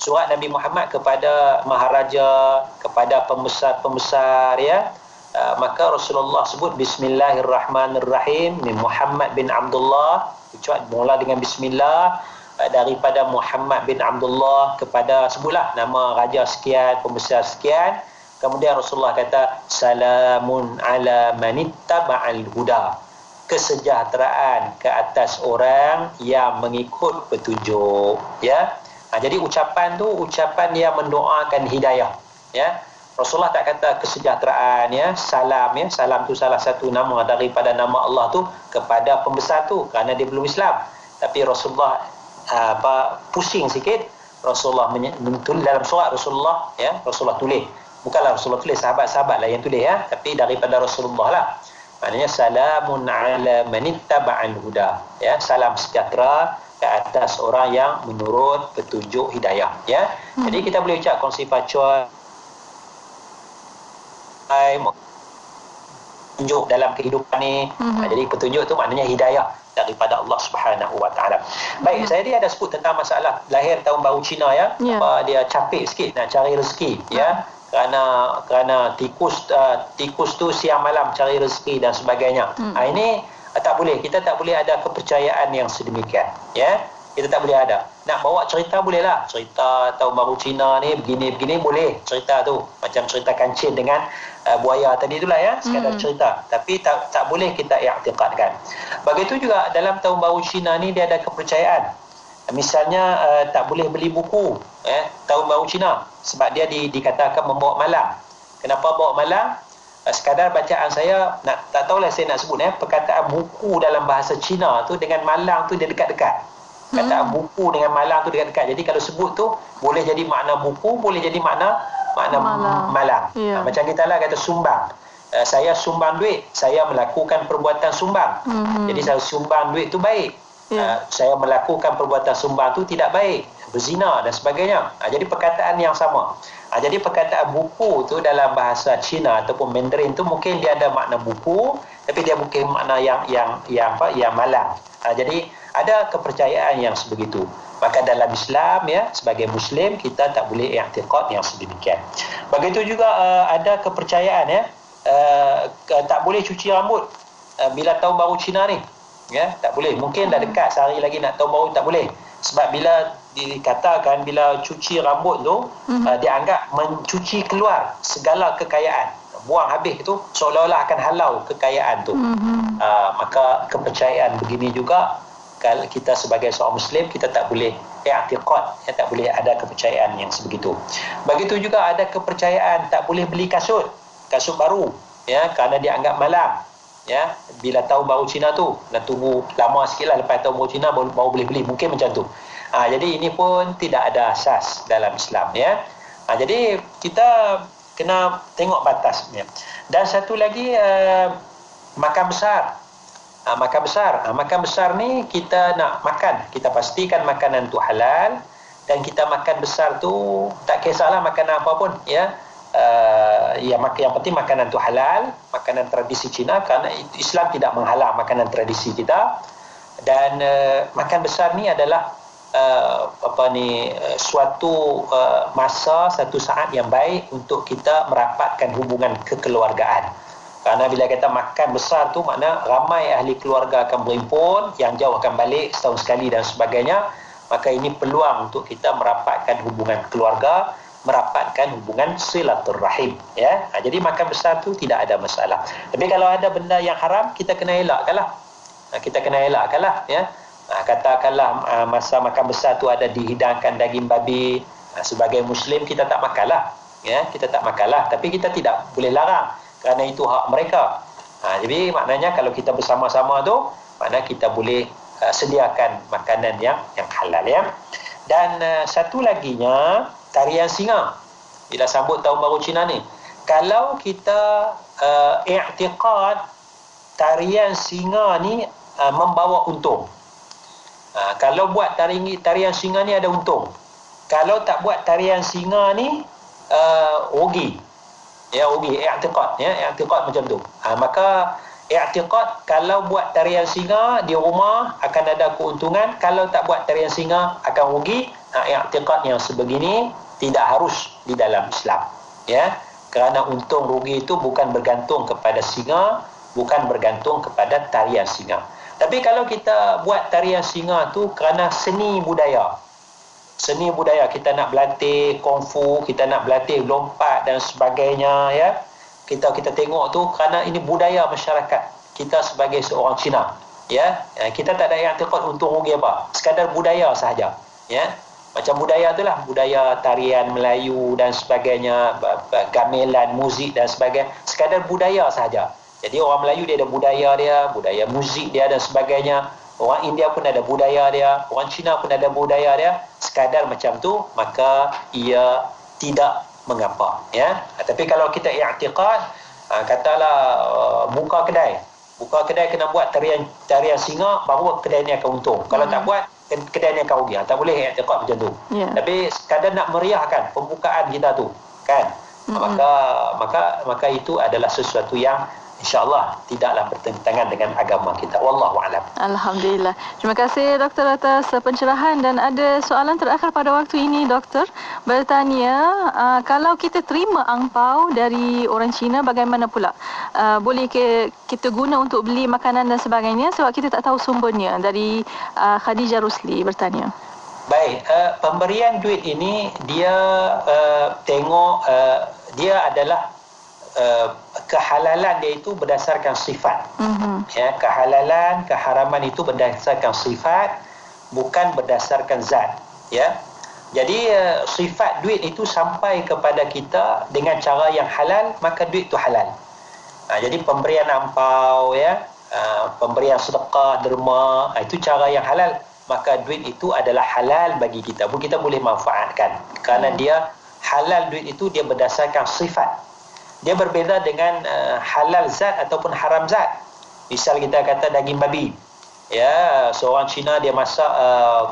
Surat Nabi Muhammad kepada maharaja, kepada pembesar, ya. Maka Rasulullah sebut Bismillahirrahmanirrahim, min Muhammad bin Abdullah, ucap mula dengan bismillah, daripada Muhammad bin Abdullah kepada, sebutlah nama raja sekian, pembesar sekian. Kemudian Rasulullah kata salamun ala manittaba'al huda, kesejahteraan ke atas orang yang mengikut petunjuk, ya. Jadi ucapan tu ucapan yang mendoakan hidayah, ya. Rasulullah tak kata kesejahteraan, ya, salam, ya. Salam tu salah satu nama daripada nama Allah tu kepada pembesar tu kerana dia belum Islam. Tapi Rasulullah pusing sikit. Rasulullah menulis dalam surat Rasulullah, ya, Rasulullah tulis. Bukanlah Rasulullah tulis, sahabat-sahabat lah yang tulis, ya, tapi daripada Rasulullah lah. Maknanya salamun ala manittaba'al huda, ya, salam sejahtera ke atas orang yang menurut petunjuk hidayah, ya. Jadi kita boleh ucap kongsi facuai, petunjuk dalam kehidupan ni. Jadi petunjuk tu maknanya hidayah daripada Allah Subhanahu Wa Taala. Baik, saya dia ada sebut tentang masalah lahir tahun baru Cina, ya. Dia capek sikit nak cari rezeki, ya. Kerana tikus tu siang malam cari rezeki dan sebagainya. Ini tak boleh, kita tak boleh ada kepercayaan yang sedemikian, ya. Kita tak boleh ada. Nak bawa cerita boleh lah, cerita tahun baru Cina ni begini-begini boleh, cerita tu macam cerita kancil dengan buaya tadi itulah, ya, sekadar cerita. Tapi tak boleh kita i'tiqadkan. Begitu juga dalam tahun baru Cina ni dia ada kepercayaan. Misalnya tak boleh beli buku, tahun baru Cina sebab dia dikatakan membawa malang. Kenapa bawa malang? Sekadar bacaan saya, tak tahulah saya nak sebut, perkataan buku dalam bahasa Cina tu dengan malang tu dia dekat-dekat. Kataan buku dengan malang tu dekat-dekat. Jadi kalau sebut tu boleh jadi makna buku, boleh jadi makna malang. Macam kita lah kata sumbang. Saya sumbang duit, saya melakukan perbuatan sumbang. Jadi saya sumbang duit tu baik. Saya melakukan perbuatan sumbang tu tidak baik, berzina dan sebagainya. Jadi perkataan yang sama. Jadi perkataan buku tu dalam bahasa Cina ataupun Mandarin tu mungkin dia ada makna buku, tapi dia mungkin makna yang malang. Jadi ada kepercayaan yang sebegitu. Maka dalam Islam, ya, sebagai Muslim kita tak boleh i'tiqad yang sedemikian. Begitu juga ada kepercayaan, ya, tak boleh cuci rambut bila tahun baru Cina ni, ya, tak boleh. Mungkin dah dekat sehari lagi nak tahun baru, tak boleh. Sebab bila dikatakan bila cuci rambut tu dianggap mencuci keluar segala kekayaan, buang habis itu seolah-olah akan halau kekayaan tu. Maka kepercayaan begini juga, kalau kita sebagai seorang Muslim, kita tak boleh i'tiqad, tak boleh ada kepercayaan yang sebegitu. Begitu juga ada kepercayaan tak boleh beli kasut baru, kerana dianggap malam. Bila tahun baru Cina tu nak tunggu lama sikit lah, lepas tahun baru Cina baru boleh beli, mungkin macam tu. Jadi ini pun tidak ada asas dalam Islam. Jadi kita kena tengok batasnya. Dan satu lagi, makan besar. Makan besar ni kita nak makan, kita pastikan makanan tu halal, dan kita makan besar tu tak kisahlah makanan apa pun, yang penting makanan tu halal, makanan tradisi Cina, kerana Islam tidak menghalang makanan tradisi kita. Dan makan besar ni adalah suatu masa, satu saat yang baik untuk kita merapatkan hubungan kekeluargaan. Kerana bila kita makan besar tu, makna ramai ahli keluarga akan berhimpun, yang jauh akan balik setahun sekali dan sebagainya. Maka ini peluang untuk kita merapatkan hubungan keluarga, merapatkan hubungan silaturrahim. Jadi makan besar tu tidak ada masalah. Tapi kalau ada benda yang haram, kita kena elakkanlah. Katakanlah masa makan besar tu ada dihidangkan daging babi, sebagai Muslim kita tak makanlah, tapi kita tidak boleh larang kerana itu hak mereka. Jadi maknanya kalau kita bersama-sama tu, makna kita boleh sediakan makanan yang halal. Dan satu laginya, tarian singa bila sambut tahun baru Cina ni, kalau kita i'tiqad tarian singa ni membawa untung, kalau buat tarian singa ni ada untung, kalau tak buat tarian singa ni rugi. Rugi, i'tiqad macam tu. Maka i'tiqad kalau buat tarian singa di rumah akan ada keuntungan, kalau tak buat tarian singa akan rugi. I'tiqad yang sebegini tidak harus di dalam Islam. Kerana untung rugi itu bukan bergantung kepada singa, bukan bergantung kepada tarian singa. Tapi kalau kita buat tarian singa tu kerana seni budaya, kita nak berlatih kungfu, kita nak berlatih lompat dan sebagainya, kita tengok tu kerana ini budaya masyarakat kita sebagai seorang Cina, kita tak ada i'tiqad untung rugi apa, sekadar budaya sahaja, macam budaya itulah, budaya tarian Melayu dan sebagainya, gamelan, muzik dan sebagainya, sekadar budaya sahaja. Jadi orang Melayu dia ada budaya muzik dia dan sebagainya. Orang India pun ada budaya dia, orang Cina pun ada budaya dia. Sekadar macam tu, maka ia tidak mengapa. Tapi kalau kita i'tiqad, katalah buka kedai kena buat tarian singa, baru kedai ni akan untung. Kalau tak buat, kedai ni akan rugi. Tak boleh i'tiqad macam tu. Tapi sekadar nak meriahkan pembukaan kita tu, kan? Maka itu adalah sesuatu yang InsyaAllah tidaklah bertentangan dengan agama kita. Wallahu'alam. Alhamdulillah. Terima kasih Doktor atas pencerahan. Dan ada soalan terakhir pada waktu ini, Doktor. Bertanya, kalau kita terima angpau dari orang Cina, bagaimana pula? Boleh kita guna untuk beli makanan dan sebagainya sebab kita tak tahu sumbernya? Dari Khadijah Rusli bertanya. Baik, pemberian duit ini dia tengok dia adalah kehalalan dia itu berdasarkan sifat. Kehalalan, keharaman itu berdasarkan sifat, bukan berdasarkan zat. Jadi sifat duit itu sampai kepada kita dengan cara yang halal, maka duit itu halal. Jadi pemberian ampau, pemberian sedekah, derma, itu cara yang halal, maka duit itu adalah halal bagi kita. Kita boleh manfaatkan kerana dia halal. Duit itu dia berdasarkan sifat. Dia berbeza dengan halal zat ataupun haram zat. Misal kita kata daging babi. Seorang Cina dia masak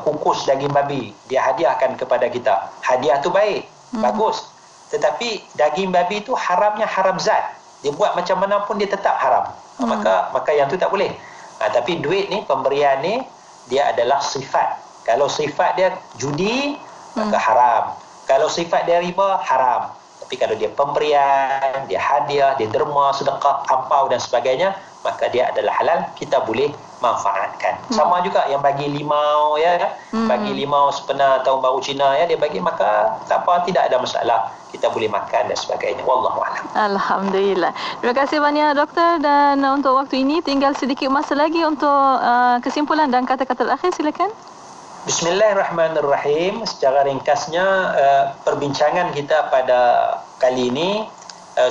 kukus daging babi, dia hadiahkan kepada kita. Hadiah tu baik, bagus. Tetapi daging babi tu haramnya haram zat. Dia buat macam mana pun dia tetap haram. Maka yang tu tak boleh. Tapi duit ni, pemberian ni, dia adalah sifat. Kalau sifat dia judi, maka haram. Kalau sifat dia riba, haram. Tapi kalau dia pemberian, dia hadiah, dia derma, sedekah, ampau dan sebagainya, maka dia adalah halal. Kita boleh manfaatkan. Sama juga yang bagi limau ya, bagi limau sebenar tahun baru Cina ya, dia bagi, maka tak apa, tidak ada masalah, kita boleh makan dan sebagainya. Wallahu a'lam. Alhamdulillah. Terima kasih banyak doktor, dan untuk waktu ini tinggal sedikit masa lagi untuk kesimpulan dan kata-kata terakhir, silakan. Bismillahirrahmanirrahim. Secara ringkasnya, perbincangan kita pada kali ini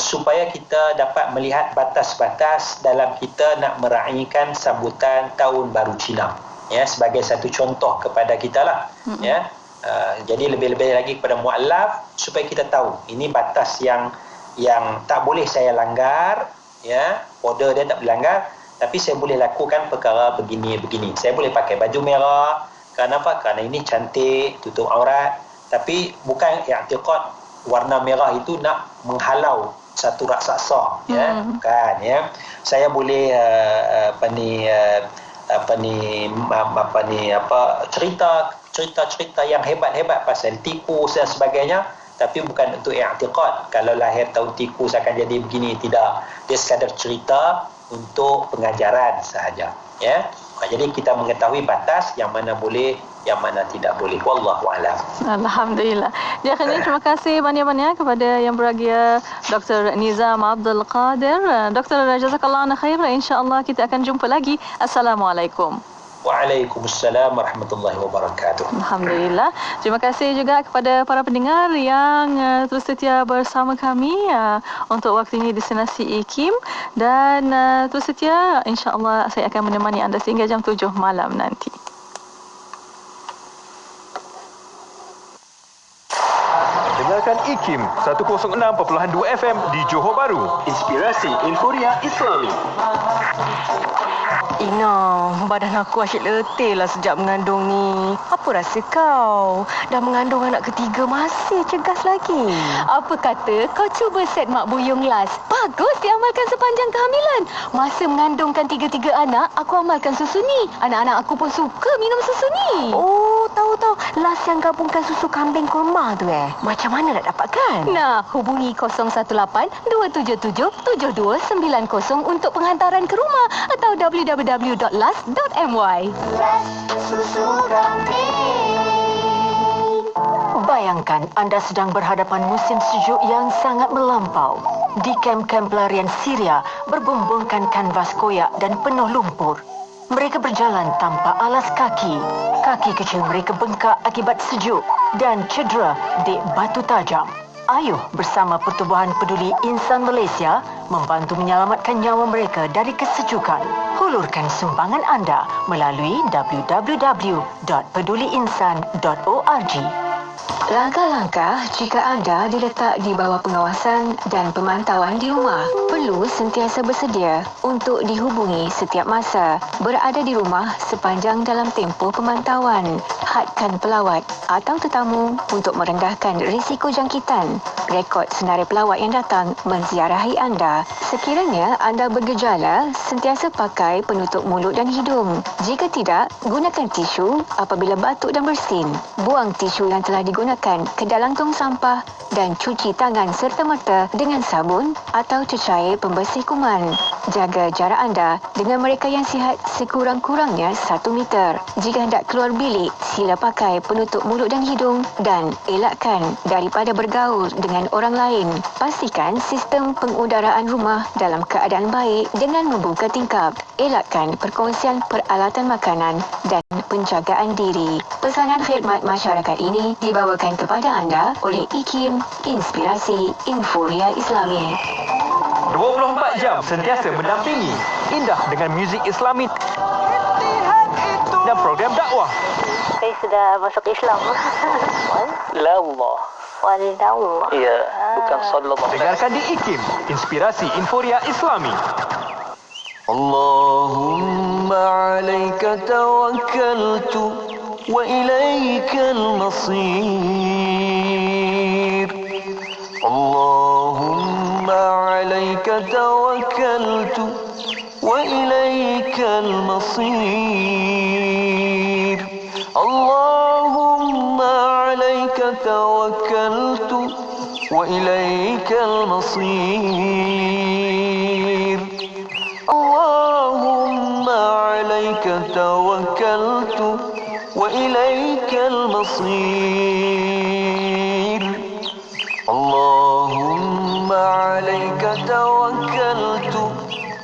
supaya kita dapat melihat batas-batas dalam kita nak meraihkan sambutan Tahun Baru Cina, ya, sebagai satu contoh kepada kita lah, ya. Jadi lebih-lebih lagi kepada muallaf supaya kita tahu ini batas yang tak boleh saya langgar, ya, order dia tak boleh langgar, tapi saya boleh lakukan perkara begini. Saya boleh pakai baju merah. Kenapa? Kerana ini cantik, tutup aurat. Tapi bukan i'tiqad warna merah itu nak menghalau satu raksasa, ya, bukan, ya. Saya boleh cerita yang hebat-hebat pasal tikus dan sebagainya, tapi bukan untuk i'tiqad kalau lahir tahun tikus akan jadi begini, tidak. Dia sekadar cerita untuk pengajaran sahaja, ya. Jadi kita mengetahui batas yang mana boleh, yang mana tidak boleh. Wallahu a'lam. Alhamdulillah. Di akhirnya terima kasih banyak-banyak kepada yang berbahagia Dr. Nizam Abdul Qadir. Dr. jazakallahu khair. Insya-Allah kita akan jumpa lagi. Assalamualaikum. Waalaikumsalam warahmatullahi wabarakatuh. Alhamdulillah. Terima kasih juga kepada para pendengar yang terus setia bersama kami untuk waktu ini destinasi IKIM, dan terus setia, insya-Allah saya akan menemani anda sehingga jam 7 malam nanti. Dengarkan IKIM 106.2 FM di Johor Bahru. Inspirasi Inforia Islami. Ina, badan aku asyik letih lah sejak mengandung ni. Apa rasa kau? Dah mengandung anak ketiga masih cegas lagi. Apa kata kau cuba set mak buyung las. Bagus diamalkan sepanjang kehamilan. Masa mengandungkan 3 anak, aku amalkan susu ni. Anak-anak aku pun suka minum susu ni. Oh, tahu. Las yang gabungkan susu kambing kurma tu Macam mana nak dapatkan? Nah, hubungi 018-277-7290 untuk penghantaran ke rumah atau www.las.my. Bayangkan anda sedang berhadapan musim sejuk yang sangat melampau. Di kem-kem pelarian Syria berbumbungkan kanvas koyak dan penuh lumpur. Mereka berjalan tanpa alas kaki. Kaki kecil mereka bengkak akibat sejuk dan cedera di batu tajam. Ayuh bersama Pertubuhan Peduli Insan Malaysia membantu menyelamatkan nyawa mereka dari kesejukan. Hulurkan sumbangan anda melalui www.peduliinsan.org. Langkah-langkah jika anda diletak di bawah pengawasan dan pemantauan di rumah. Perlu sentiasa bersedia untuk dihubungi setiap masa. Berada di rumah sepanjang dalam tempoh pemantauan. Hadkan pelawat atau tetamu untuk merendahkan risiko jangkitan. Rekod senarai pelawat yang datang menziarahi anda. Sekiranya anda bergejala, sentiasa pakai penutup mulut dan hidung. Jika tidak, gunakan tisu apabila batuk dan bersin. Buang tisu yang telah digunakan ke dalam tong sampah dan cuci tangan serta-merta dengan sabun atau cecair pembersih kuman. Jaga jarak anda dengan mereka yang sihat sekurang-kurangnya 1 meter. Jika hendak keluar bilik, sila pakai penutup mulut dan hidung dan elakkan daripada bergaul dengan orang lain. Pastikan sistem pengudaraan rumah dalam keadaan baik dengan membuka tingkap. Elakkan perkongsian peralatan makanan dan penjagaan diri. Pesanan khidmat masyarakat ini dibawakan kepada anda oleh IKIM, Inspirasi Inforia Islami. 24 jam sentiasa mendampingi. Indah dengan muzik Islami dan program dakwah. Saya sudah masuk Islam. La Allah. Wallahu. Ya, bukan sallallahu. Dengarkan di IKIM, Inspirasi Inforia Islami. Allahumma alaika tawakkaltu wa ilaikal masir. Allahumma alaika tawakkaltu wa ilaikal masir. Allahumma alaika tawakkaltu wa ilaikal masir. Allahumma alaika عليك توكلت وإليك المصير اللهم عليك توكلت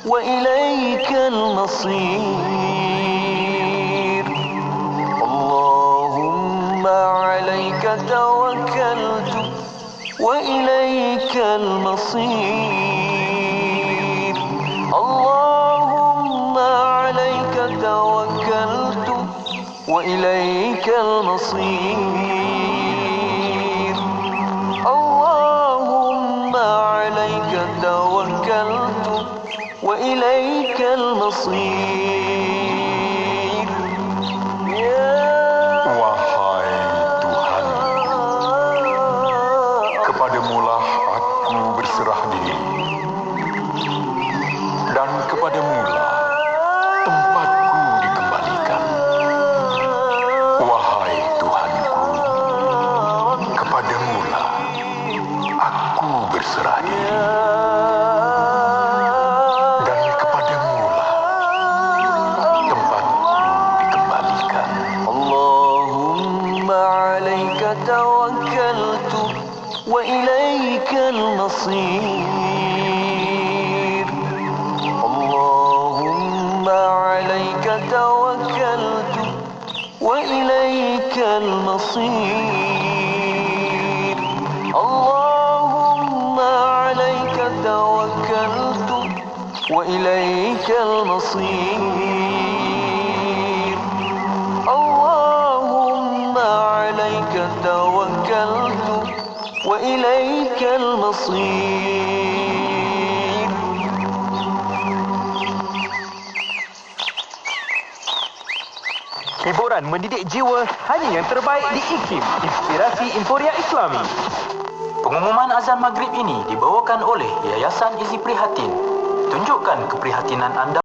وإليك المصير اللهم عليك توكلت وإليك المصير اللهم عليك توكلت وإليك المصير اللهم عليك توكلت وإليك المصير Wahai Tuhan, kepadamulah aku berserah diri, dan kepadamulah tempatku dikembalikan. Wahai Tuhanku, kepadamulah aku berserah diri, dan kepadamulah tempatku dikembalikan. Allahumma alaika tawakkaltu wa ilaika al-masir. Allahumma alaika tawakkaltu wa ilaika al-masir. Allahumma alaika tawakkaltu wa ilaika al-masir. Allahumma alaika tawakkaltu wa ilaika al-masir. Hiburan mendidik jiwa hanya yang terbaik di IKIM, Inspirasi Inforia Islami. Pengumuman azan maghrib ini dibawakan oleh Yayasan Izi Prihatin. Tunjukkan keprihatinan anda